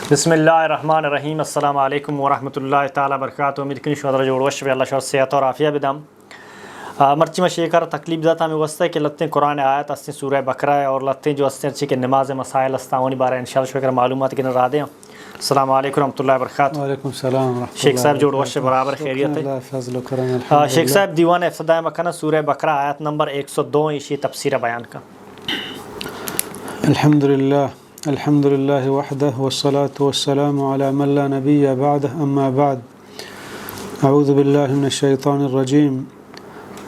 बिस्मिल्लाहिर्रहमानिर्रहीम अस्सलामु अलैकुम वरहमतुल्लाहि ताला बरकातहू। मिरकन शोदर जोड़वश वे अल्लाह शर सेहत और आफिया बिदम मर्ची में शेकर तकलीफ ज़ाता में वस्ते के लत्ते कुरान आयत अस्ते सूरह बकरा और लत्ते जो अस्ते अच्छी के नमाज मसाइल अस्तावनी बारे इंशाअल्लाह शकर मालूमात के नरादे। अस्सलाम वालेकुम रहमतुल्लाहि बरकातहू। वालेकुम सलाम रहमतुल्लाहि। शेख साहब जोड़वश बराबर खैरियत है। शेख साहब दीवान इफ्तिदा मकना सूरह बकरा आयत नंबर 102 इसी तफसीर बयान का। अल्हम्दुलिल्लाह वहदह वस्सलातु वस्सलामु अला मन ला नबिय्य बअदह अम्मा बाद। अऊज़ु बिल्लाहि मिनश शैतानिर रजीम।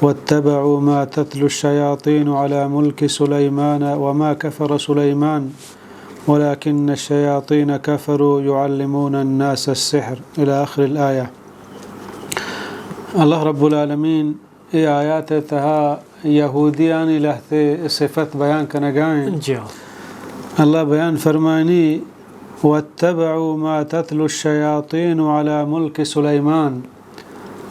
वत्तबअू मा तत्लु शयातीन अला मुल्कि सुलैमान वमा कफर सुलैमान वलाकिन्न शयातीन कफरू युअल्लिमून अन्नास अस्सिह्र इला आखिरिल आया। अल्लाह रब्बुल आलमीन ये आयात तहा यहूदियान लहते सिफत बयान कनगाएं। अल्लाह बयान फरमानी वत्तबअू मा तत्लु शयातीन अला मुल्कि सुलैमान।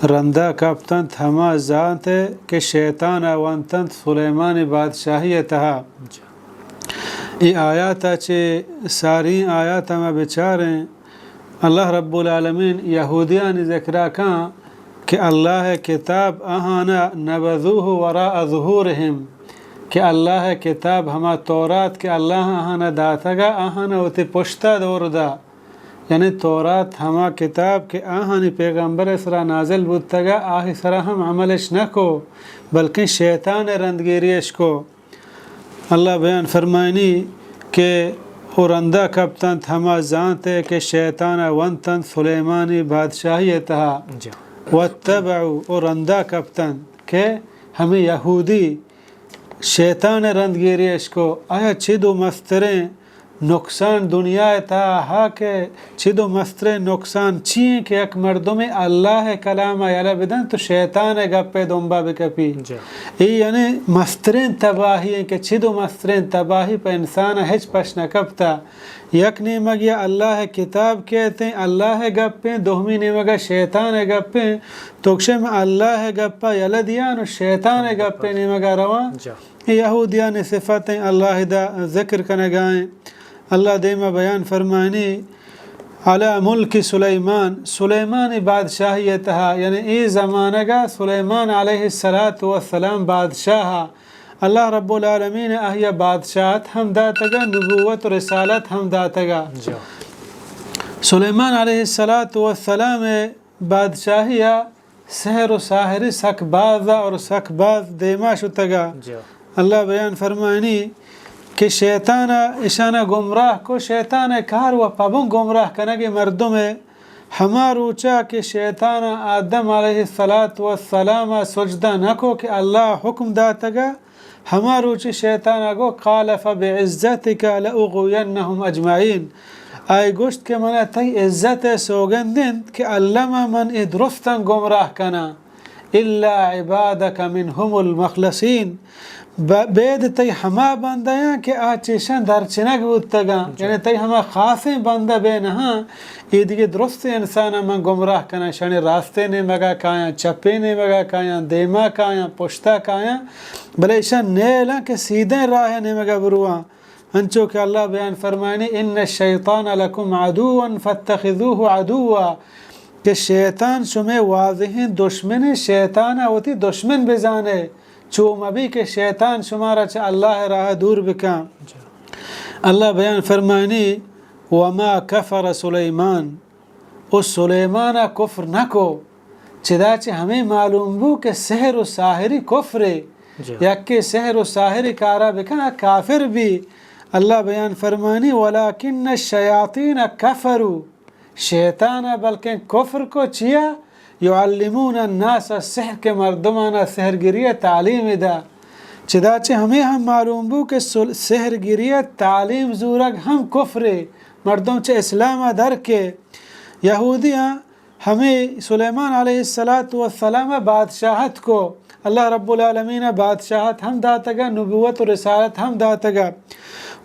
रंदा काप्तंत हमा जानते के शैतान अवंतंत सुलैमान बादशाही तहा। ये आयात चे सारी आयात में बेचारें अल्लाह रब्बुल आलमीन यहूदियान ज़िक्रा का कि अल्लाह किताब अहाना नबज़ूहु वराअ ज़ुहूरिहिम कि अल्लाह किताब हमा तौरात के अल्लाह अहाना दातगा अहाना उते पुश्ता दौरदा, यानी तौरात हमा किताब के आहानी पैगम्बर सरा नाजिल बुतगा आही सरा हम अमलश न को बल्कि शैतान रंदगिरियश को। अल्लाह बयान फरमानी के औरंदा कप्तन हमा जानते के शैतान वंतन सुलेमानी बादशाही तहा। वत्तबअू औरंदा कप्तन के हमें यहूदी शैतान रंदगिरियश को आया छिदो मस्तरें नुकसान दुनिया था हा के छिदो मस्तरे नुकसान ची के एक मर्दों में अल्लाह कलाम याला बिदन तो शैतान गप्पे दोंबा बिकपी यानी मस्तरें तबाही के छिदो मस्तरें तबाही पर इंसान हिच पशना कपता यक नेमगिया अल्लाह किताब कहते हैं अल्लाह गप्पे दोहमी नेमगा शैतान गप्पे तोक्षे में अल्लाह गप्पा याला दिया न शैतान गप्पे नेमगा रवा यहूदिया ने सिफतें अल्लाह दा जिक्र करने गाएं। अल्लाह देमा बयान फरमानी अला मुल्कि सुलैमान सुलैमान बादशाही तहा, यानी ये ज़माना का सुलैमान अलैहिस्सलातु वस्सलाम बादशाह। अल्लाह रब्बुल आलमीन अहिया बादशाहत हम दातगा नबूवत और रिसालत हम दातगा। सुलैमान अलैहिस्सलातु वस्सलाम बादशाहिया सहर व साहिरी सकबाज़ा और सकबाज देमा शुतगा। अल्लाह बयान फरमानी कि शैतान इशाना गुमराह को शैतान कार व पबुं गुमराह कनगे मर्दों में हमारूचा कि शैतान आदम अलैहिस्सलातु वस्सलाम सजदा न को कि अल्लाह हुक्म दातगा हमारूची शैतान गो क़ाल फ़बिइज़्ज़तिका लअग़वियन्नहुम अजमईन। आय गोश्त के मना तई इज़्ज़त सोगंदिन कि अल्लाह मन दुरुस्तन गुमराह कना इल्ला इबादका मिनहुमुल मखलसीन बेद तई हमा बंदया के आचेशन दरचनक बुतगा, यानी तई हमा खासे बंदा बेनहा ईदिगे दुरुस्त इंसान मन गुमराह कना शनि रास्ते ने मगा काया चप्पे ने मगा काया देमा काया पुश्ता काया भले ईशा नेला के सीधे राह ने मगा बुरुआ हंचो के अल्लाह बयान फरमानी इन्न शैतान लकुम अदुवन फत्तखिज़ूहु अदुवा के शैतान शुमे वाज़िह दुश्मन शैतान होती दुश्मन बेजाने चूम अभी के शैतान शुमारा च अल्लाह राह दूर बिका। अल्लाह बयान फरमानी वमा कफर सुलैमान उस सुलैमाना कुफ्र न को चिदाचे हमें मालूम बू के सहर व साहिरी कुफ्रे यक्के सहर व साहिरी कारा बिका काफिर भी। अल्लाह बयान फरमानी वलाकिन्न शयातीन कफरू शैतान बल्कि कुफ्र को चिया युअल्लिमून अन्नास अस्सिह्र के मर्दमाना सहरगिरिया तालीम दा चिदाचे हमें हम मालूम बू के सहरगिरिया तालीम जूरग हम कुफ्रे मर्दों चे इस्लाम दर के यहूदियाँ हमें सुलैमान अलैहिस्सलातु वस्सलाम बादशाहत को अल्लाह रब्बुल आलमीन बादशाहत हम दातगा नबूवत और रिसालत हम दातगा।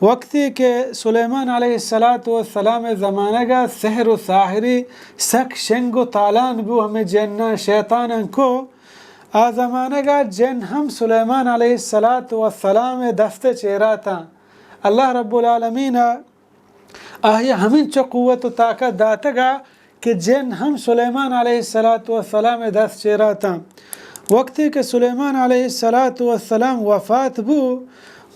वक्ती के सुलैमान अलैहिस्सलातु वस्सलाम ज़माना का सहर व साहिरी सक शेंगो तालान बू हमें जन्ना शैतान को आ ज़माना का जन हम सुलैमान अलैहिस्सलातु वस्सलाम दस्ते चेहरा था। अल्लाह रब्बुल आलमीन آیا همین چه قوت و طاقت داتگا که جن هم سلیمان علیه السلام دست چیراتا. وقتی که سلیمان علیه السلام وفات بو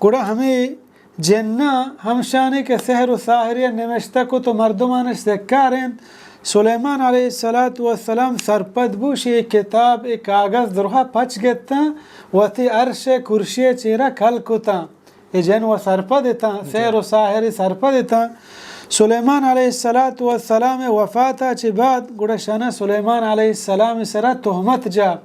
گوڑا همه جنہ همشانی که سحر و ساحری نمشته کو تو مردمانش سکارند. سلیمان علیه السلام سرپد بوش یک کتاب یک کاغذ درها پچ گتا و تی عرش کرشی چیرا کل کتا جن و سرپد تا سحر و ساحری سرپد تا. سلیمان علیه السلام وفاتا چی بعد گوڑشانه سلیمان علیه السلام سرا تهمت جا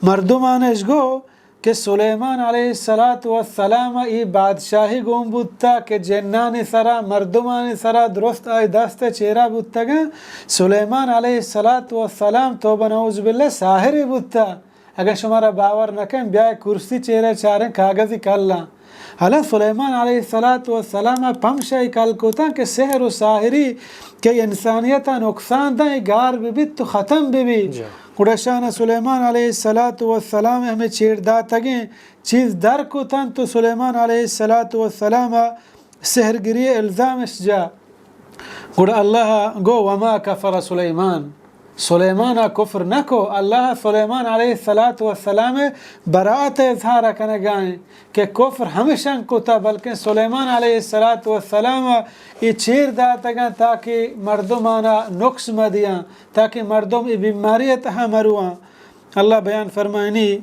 مردمانش گو که سلیمان علیه السلام ای بادشاهی گم بودتا که جنانی سرا مردمانی سرا درست آی دست چیرا بودتا گا سلیمان علیه السلام تو بنعوذ بالله ساحری بودتا. اگر شما را باور نکن بیای کرسی چیره چارن کاغذی کلا. حالا سلیمان علیه السلام پمشای کل کوتا که سحر و ساحری که انسانیت نقصان ده گار ببید تو ختم ببید. قرشان سلیمان علیه السلام ہمیں چیر داتگیں چیز در کو تن تو سلیمان علیه السلام سحرگری الزامش جا قر اللہ گو وما کفر سلیمان کفر نکو. اللہ سلیمان علیه السلام براعت اظہار کنگائیں کہ کفر ہمیشن کو تا بلکہ سلیمان علیه السلام یہ چیر داتگاں تاکہ مردمانا نقص مدیاں تاکہ مردم ای بیماریت مروان. اللہ بیان فرمائنی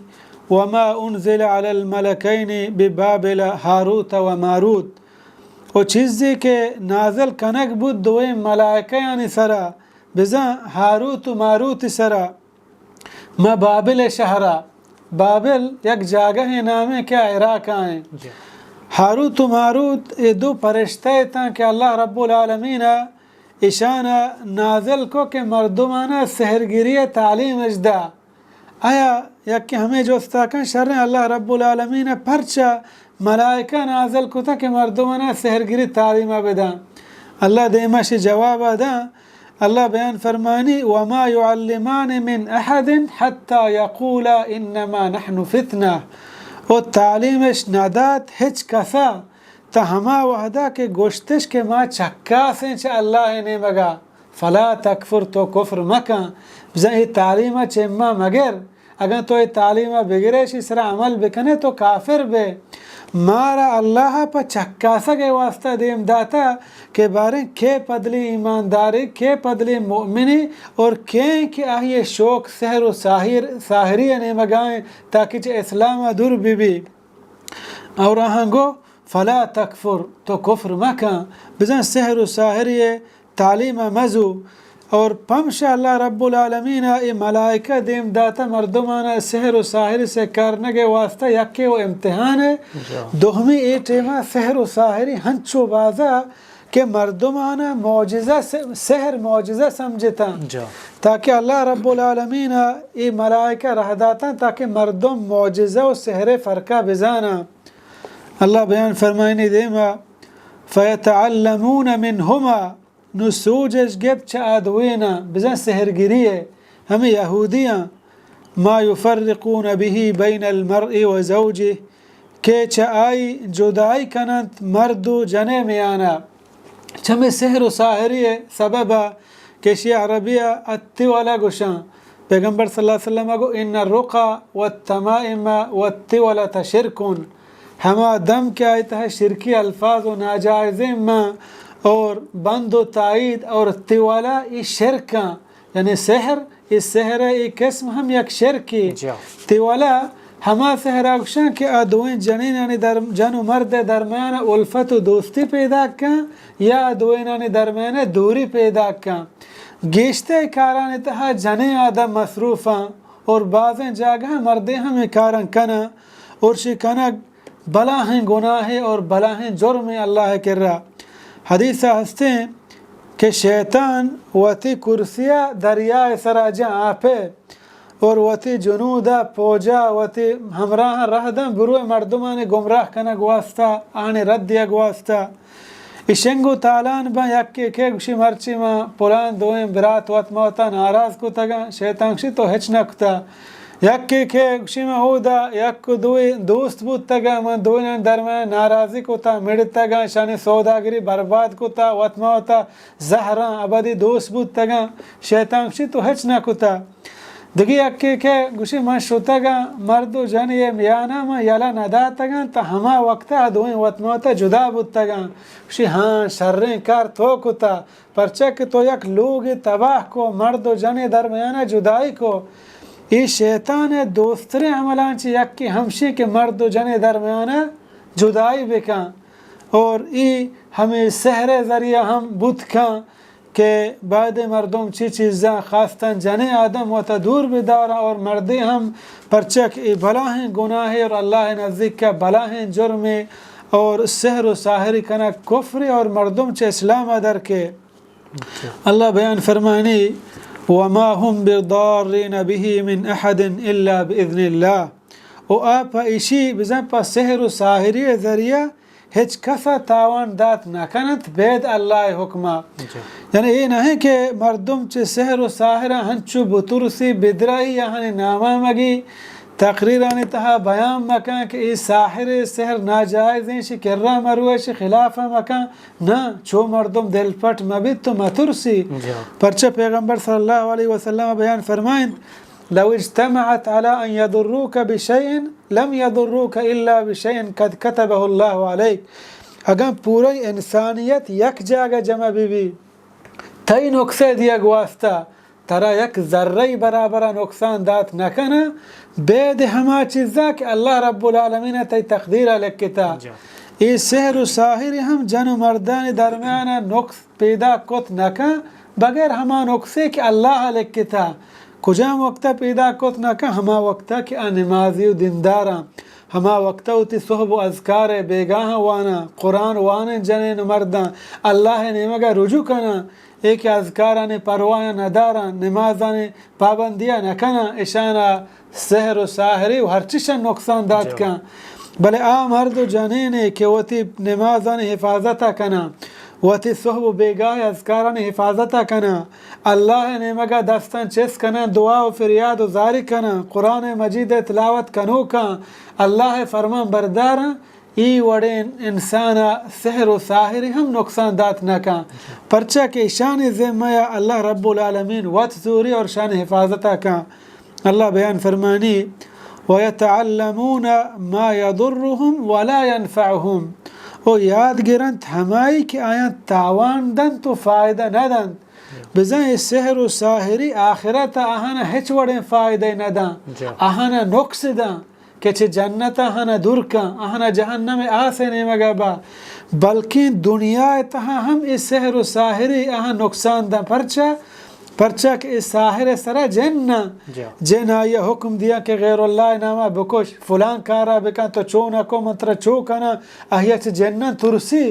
وما انزل علی الملکین ببابل ہاروت و ماروت و چیزی کہ نازل کنک بود دوئے ملائکہ یعنی سرا بزن هاروت و ماروت سرا ما بابل شهرا. بابل یک جاگہ نام ہے کہ عراق آئیں. هاروت و ماروت یہ دو فرشتے تھا کہ اللہ رب العالمین اشانہ نازل کو کہ مردمانہ سحرگیری تعلیم اجدا. آیا یک کہ ہمیں جو استاکن شر اللہ رب العالمین پرچا ملائکہ نازل کو تھا کہ مردمانہ سحرگیری تعلیم بدا. اللہ دیمش جواب دا. اللہ بیان فرمانی وما يعلمان من احد حتى يقولا انما نحن فتنہ. و تعلیمش نداد ہچ کسا تا ہما وحدہ کے گوشتش کے ما چکا سے چا اللہ نے مگا فلا تکفر تو کفر مکا. بزن یہ تعلیمہ چما مگر اگر تو یہ تعلیمہ بگرش اس طرح عمل بکنے تو کافر بے. مارا اللہ پا چکا سگے واسطہ دیم داتا کہ بارے کے پدلی ایمانداری کے پدلی مؤمنی اور کہ آئیے شوق سحر و ساحری نے مگائیں تاکہ چھ اسلام دور بی اور آہنگو فلا تکفر تو کفر مکا. بزن سحر و ساحری تعلیم مزو اور پمشا اللہ رب العالمین ای ملائکہ دیم داتا مردمانا سحر و ساحر سے کرنے کے واسطہ یکی و امتحان ہے. دوہمی ای ٹیمہ سحر و ساحری ہنچو بازا کہ مردمانا معجزہ سحر معجزہ سمجھتا تاکہ اللہ رب العالمین ای ملائکہ رہ داتا تاکہ مردم معجزہ و سحر فرقہ بزانا. اللہ بیان فرمائنی دیما فیتعلمون منہما نسوجش گب چه ادوینا بزن سحرگیریه همه یهودیاں ما یفرقون به بین المرء و زوجه که چه آی جدائی کنند مرد و جنه میانا. چمه سحر و ساحریه سببا کشی عربیه التولا گوشان. پیغمبر صلی اللہ علیہ وسلم گو ان الرقا والتمائم والتولة شرکون. ہما دم کے آیتا ہے شرکی الفاظ و ناجائزیں ما اور بند و تائید اور توالا ای شرکاں یعنی سحر ای سحر ای قسم ہم یک شرکی. توالا ہما سحر اکشان کہ ادوین جنین یعنی جن و مرد درمیان الفت و دوستی پیدا کن یا ادوین یعنی درمیان دوری پیدا کن. گیشتے کاران تہا جنین آدم مصروفاں اور بعضیں جاگہ مردیں ہمیں کاران کنا اور شکنک بلا ہیں گناہ اور بلا ہیں جرم اللہ کر رہا. حدیث ہستے ہیں کہ شیطان وتی کرسیہ دریائے سراجہ آپے اور وتی جنودہ پوجا وتی ہمراہ رہدن بروئے مردمان گمراہ کنگ واسطہ آنے رد یک واسطہ. اشنگو تالان با یکی که گوشی مرچی ما پلان دویم برات وات موتا ناراض کو تگا شیطان شی تو ہچ نکتا यक्के के गुशिमा होदा यक दुई दोस्त बुतगा मन दोन दरमियान नाराजी कोता मिड़तगा शानी सौदागरी बर्बाद कोता वतमा होता जहरा अबदी दोस्त बुतगा शैतान शी तो हच ना कोता दगी यक्के के गुशी मन शुतगा मर्दो जन ये मियाना मा यला नदातगा ता हमा वक्ता दोन वतमा होता जुदा बुतगा शी हाँ शर्रे कार तो कोता परचक तो यक लोग तबाह को मर्दो जन दरमियाना जुदाई को ये शैतान दोस्तरे अमलांची यक्की हमशी के मर्द व जने दरमियान जुदाई बेका और ये हमें सहरे ज़रिया हम बुत का के बाद मर्दों ची चीज़ा खास्तन जने आदम व तदूर बिदारा और मर्दे हम परचक ये भला हैं गुनाह और अल्लाह नज़दीक का भला हैं जुर्म और सहर व साहरी कना कुफ्र और मर्दों चे इस्लाम अदर के अल्लाह बयान फरमानी वमा हम बिदारिन बिही मिन अहदिन इल्ला बिइज़्निल्लाह ओ आप इशी बिज़न पर सहर व साहरी ज़रिया हिच कसा तावान दात नकनत बेद अल्लाह हुक्मा यानी ये नहीं कि मर्दुम चे सहर व साहरा हंचु बुतुरसी बिदराही यहाँ नामा मगी तकरीरान तहा बयान मकान कि इस साहिर सहर नाजायज़ हैं शि किर्रा मरुए शि खिलाफा मकान ना चो मर्दुम दिल पट मबित तो मतुरसी परचा पैगंबर सल्लल्लाहु अलैहि वसल्लम बयान फरमाइन लव इज्तमअत अला अन यदुर्रुक बिशैइन लम यदुर्रुक इल्ला बिशैइन कद कतबहु अल्लाहु अलैक अगर पूरी इंसानियत यक जागा जमा बीबी तई नुक्से दिया वास्ता तरा यक जर्रे बराबर नुकसान दात नकना बेद हमा चीज़ा कि अल्लाह रब्बुल आलमीन तई तकदीर लिखता ये सहर साहिर हम जन मर्दान दरमियान नुक्स पैदा कुत नका बगैर हमा नुक्से कि अल्लाह लिखता कुजा वक्ता पैदा कुत नका हमा वक्ता कि नमाजी दिनदारा हमा वक्ता उती सोहब अज़कार बेगाह वाना कुरान वान जने मर्दा अल्लाह ने मगा रुजू कना एक अज़कारा ने परवाया नदारा नमाजा ने पाबंदियाँ न कना इशाना सहर व साहरी हर चीज़ नुकसान दात का भले आ मर्द जाने ने कि वती नमाजा ने हिफाजत कना वती सोहब बेगाह अज़कारा ने हिफाजत कना अल्लाह ने मगा दस्तन चेस कना दुआ व फरियाद व जारी कना कुरान मजीद तिलावत कनो का अल्लाह फरमान बरदारा ई वड़े इंसान सहर व साहिरी हम नुकसान दात नका परचा के शान ज़िम्मा अल्लाह रब्बुल आलमीन वत ज़ूरी और शान हिफाजत का अल्लाह बयान फरमानी वयतअल्लमून मा यदुर्रुहुम वला यनफ़अहुम ओ याद गिरंत हमाई के आया तावान दन तो फ़ायदा न दन बिज़ाय सहर व साहिरी आखिरत आहना हिच वड़े फ़ायदे न दा आहना नुक्स दा कि जन्नत आहना दूर का आहना जहन्नम आसे ने मगाबा बल्कि दुनिया तहा हम इस सहर व साहिरी आहा नुकसान दा परचा कि इस साहिर सरा जन्ना ये हुक्म दिया कि गैरुल्लाह नामा बकुश फलान कारा बेका तो चो ना को मंत्र चो कना अहियत जन्नत तुरसी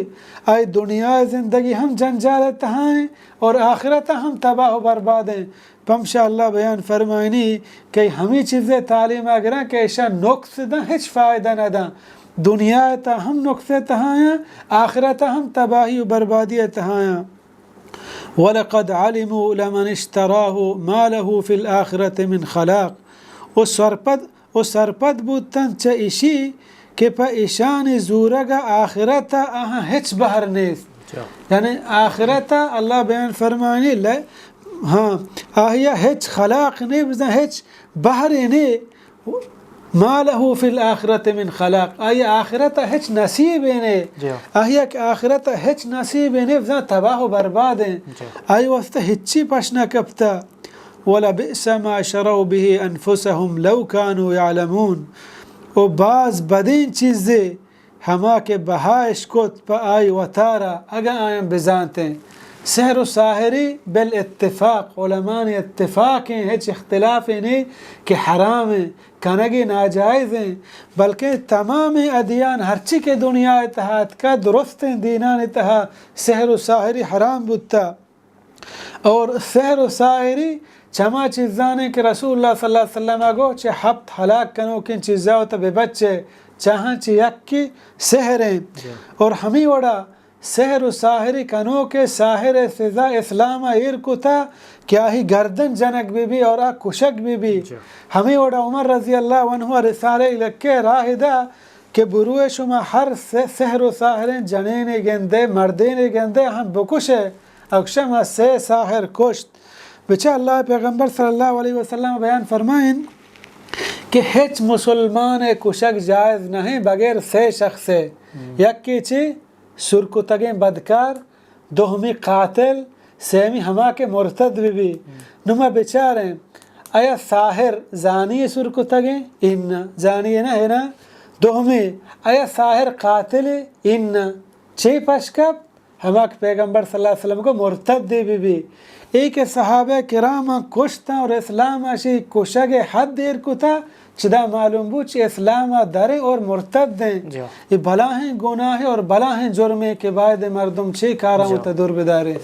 आई दुनिया ज़िंदगी हम जंजाल तहा हैं और आखिरत हम तबाह बर्बाद हैं पमशा अल्लाह बयान फरमानी कि हमी चीज़ें तालीम अगर कि ऐसा नुक्स दा हिच फ़ायदा न दा दुनिया ता हम नुक्से तहाया आखिरत हम तबाही बर्बादी तहाया वलक़द अलिमू लमन इश्तराहु मा लहू फिल आखिरत मिन खलाक ओ सरपद बुतन च इशी के प ईशान ज़ूरगा आखिरत आहा हिच बहर नेस यानी आखिरत अल्लाह बयान फरमानी ले हाँ आहिया हिच खलाक ने बिज़ा हिच बहर ने मालहू फिल आखिरत मिन खलाक आहिया आखिरत हिच नसीब ने आहिया के आखिरत हिच नसीब ने बिज़ा तबाह बर्बाद हैं आई वस्ता हिच्ची पशना कपता वला बिअस मा शरऊ बिही अनफुसहुम लौ कानू यअलमून ओ बाज़ बदीन चीज़ें हमा के बहाइश कुत प आई वतारा अगर आयम बिजानते सहर व साहिरी बिल इत्तिफाक उलमान इत्तिफाक हैं हिच इख्तिलाफ नहीं कि हराम हैं कनगी नाजायज़ हैं बल्कि तमाम अदियान हरची के दुनिया इत्तेहाद का दुरुस्त हैं दीनान इत्तेहा सहर व साहिरी हराम बुत्ता और सहर व साहिरी चमा चीज़ाने के रसूलुल्लाह सल्लल्लाहु अलैहि वसल्लम गो चे हफ्त हलाक कनो किन चीज़ा तो बेबच्चे चाहाँ चे यक्की सहरें और हमी वड़ा सहर व साहिरी कनो के साहिर सजा इस्लाम एर को था क्या ही गर्दन जनक बीबी और आ कुशक बीबी हमें ओडा उमर रजी अल्लाह अन्हु रिसाले इलके राहिदा के बुरुए शुमा हर सहर व साहिर जने ने गेंदे मर्दे ने गेंदे हम बकुशे अक्षम से साहिर कुश्त बेचा अल्लाह पैगंबर सल्लल्लाहु अलैहि वसल्लम बयान फरमाइन कि हिच मुसलमान कुशक जायज़ नहीं बगैर से शख्स यक की ची सुरकुतगे बदकार दोहमी कातिल सेमी हमा के मुर्तद भी नुमा बेचारे आया साहिर जानी सुरकुतगे इन जानी है ना दोहमी आया साहिर कातिल इन चे पशकब हमा के पैगंबर सल्लल्लाहु अलैहि वसल्लम को मुर्तद भी एक सहाबे किरामा कुश्ता और इस्लाम अशी कुशगे हद देर को था चिदा मालूम बुच इस्लाम दरे और मुर्तद दें ये भला हैं गुनाह और भला हैं जुर्मे के बाद मर्दम छे कारा तदुर बिदारे